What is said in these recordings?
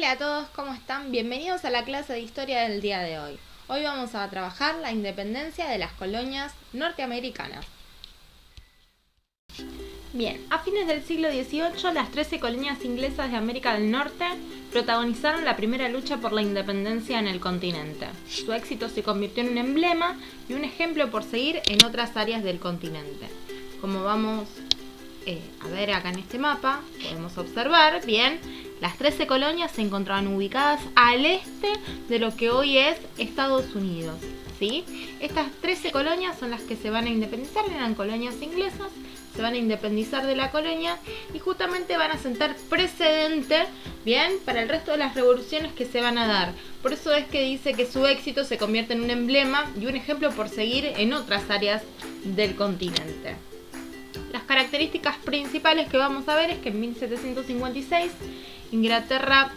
Hola a todos, ¿cómo están? Bienvenidos a la clase de historia del día de hoy. Hoy vamos a trabajar la independencia de las colonias norteamericanas. Bien, a fines del siglo XVIII, las 13 colonias inglesas de América del Norte protagonizaron la primera lucha por la independencia en el continente. Su éxito se convirtió en un emblema y un ejemplo por seguir en otras áreas del continente. Como vamos a ver acá en este mapa, podemos observar, bien, las 13 colonias se encontraban ubicadas al este de lo que hoy es Estados Unidos, ¿sí? Estas 13 colonias son las que se van a independizar, eran colonias inglesas, se van a independizar de la colonia y justamente van a sentar precedente, bien, para el resto de las revoluciones que se van a dar. Por eso es que dice que su éxito se convierte en un emblema y un ejemplo por seguir en otras áreas del continente. Las características principales que vamos a ver es que en 1756 Inglaterra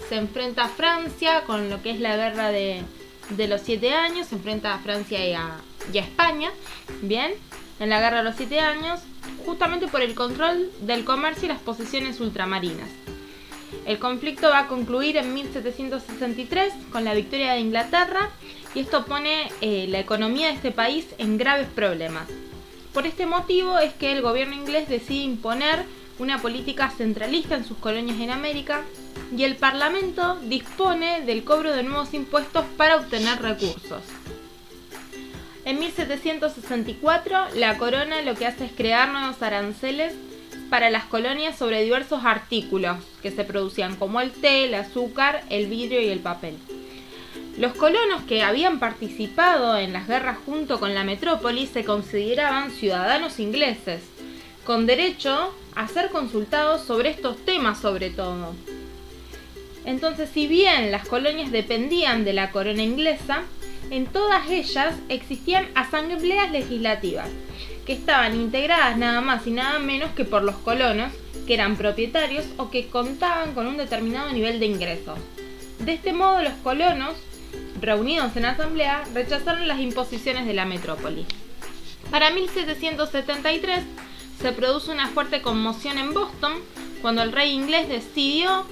se enfrenta a Francia con lo que es la guerra de los 7 años, se enfrenta a Francia y a España, bien, en la guerra de los 7 años, justamente por el control del comercio y las posesiones ultramarinas. El conflicto va a concluir en 1763 con la victoria de Inglaterra y esto pone la economía de este país en graves problemas. Por este motivo es que el gobierno inglés decide imponer una política centralista en sus colonias en América y el Parlamento dispone del cobro de nuevos impuestos para obtener recursos. En 1764 la corona lo que hace es crear nuevos aranceles para las colonias sobre diversos artículos que se producían como el té, el azúcar, el vidrio y el papel. Los colonos que habían participado en las guerras junto con la metrópoli se consideraban ciudadanos ingleses, con derecho a ser consultados sobre estos temas sobre todo. Entonces, si bien las colonias dependían de la corona inglesa, en todas ellas existían asambleas legislativas, que estaban integradas nada más y nada menos que por los colonos, que eran propietarios o que contaban con un determinado nivel de ingresos. De este modo, los colonos, reunidos en asamblea, rechazaron las imposiciones de la metrópoli. Para 1773 se produce una fuerte conmoción en Boston cuando el rey inglés decidió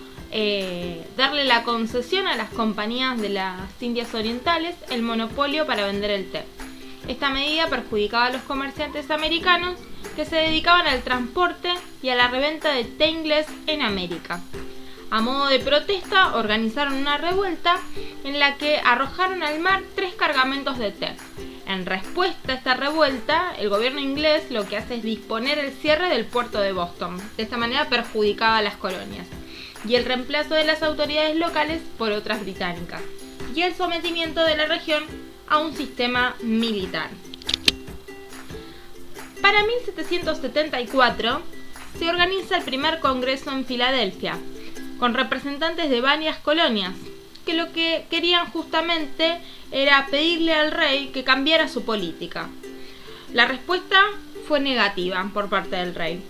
darle la concesión a las compañías de las Indias Orientales el monopolio para vender el té. Esta medida perjudicaba a los comerciantes americanos que se dedicaban al transporte y a la reventa de té inglés en América. A modo de protesta, organizaron una revuelta en la que arrojaron al mar 3 cargamentos de té. En respuesta a esta revuelta, el gobierno inglés lo que hace es disponer el cierre del puerto de Boston. De esta manera perjudicaba a las colonias. Y el reemplazo de las autoridades locales por otras británicas. Y el sometimiento de la región a un sistema militar. Para 1774 se organiza el primer congreso en Filadelfia, con representantes de varias colonias, que lo que querían justamente era pedirle al rey que cambiara su política. La respuesta fue negativa por parte del rey.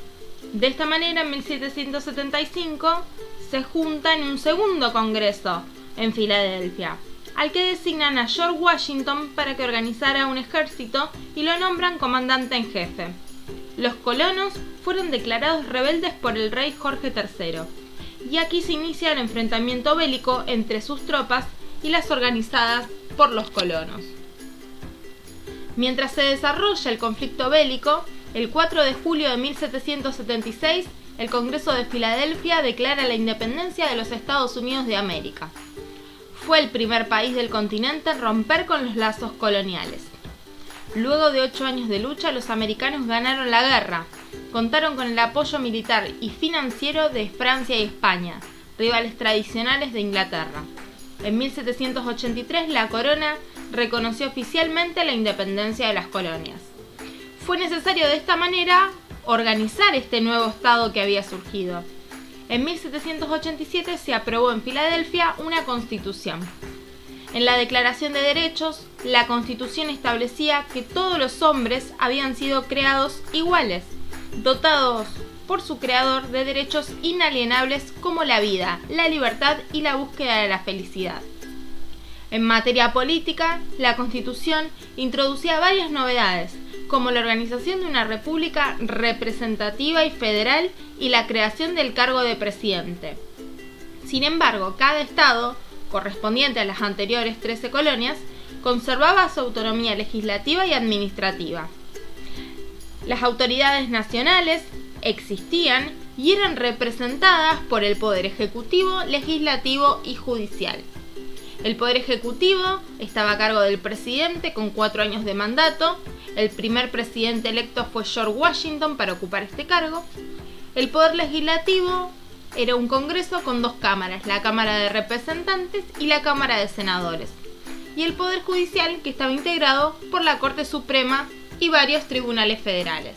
De esta manera, en 1775 se junta en un segundo congreso en Filadelfia, al que designan a George Washington para que organizara un ejército y lo nombran comandante en jefe. Los colonos fueron declarados rebeldes por el rey Jorge III. Y aquí se inicia el enfrentamiento bélico entre sus tropas y las organizadas por los colonos. Mientras se desarrolla el conflicto bélico, el 4 de julio de 1776, el Congreso de Filadelfia declara la independencia de los Estados Unidos de América. Fue el primer país del continente en romper con los lazos coloniales. Luego de 8 años de lucha, los americanos ganaron la guerra. Contaron con el apoyo militar y financiero de Francia y España, rivales tradicionales de Inglaterra. En 1783 la corona reconoció oficialmente la independencia de las colonias. Fue necesario de esta manera organizar este nuevo estado que había surgido. En 1787 se aprobó en Filadelfia una constitución. En la Declaración de Derechos, la Constitución establecía que todos los hombres habían sido creados iguales, dotados por su creador de derechos inalienables como la vida, la libertad y la búsqueda de la felicidad. En materia política, la Constitución introducía varias novedades, como la organización de una república representativa y federal y la creación del cargo de presidente. Sin embargo, cada estado, correspondiente a las anteriores 13 colonias, conservaba su autonomía legislativa y administrativa. Las autoridades nacionales existían y eran representadas por el Poder Ejecutivo, Legislativo y Judicial. El Poder Ejecutivo estaba a cargo del presidente con 4 años de mandato. El primer presidente electo fue George Washington para ocupar este cargo. El Poder Legislativo era un congreso con 2 cámaras, la Cámara de Representantes y la Cámara de Senadores. Y el Poder Judicial, que estaba integrado por la Corte Suprema y varios tribunales federales.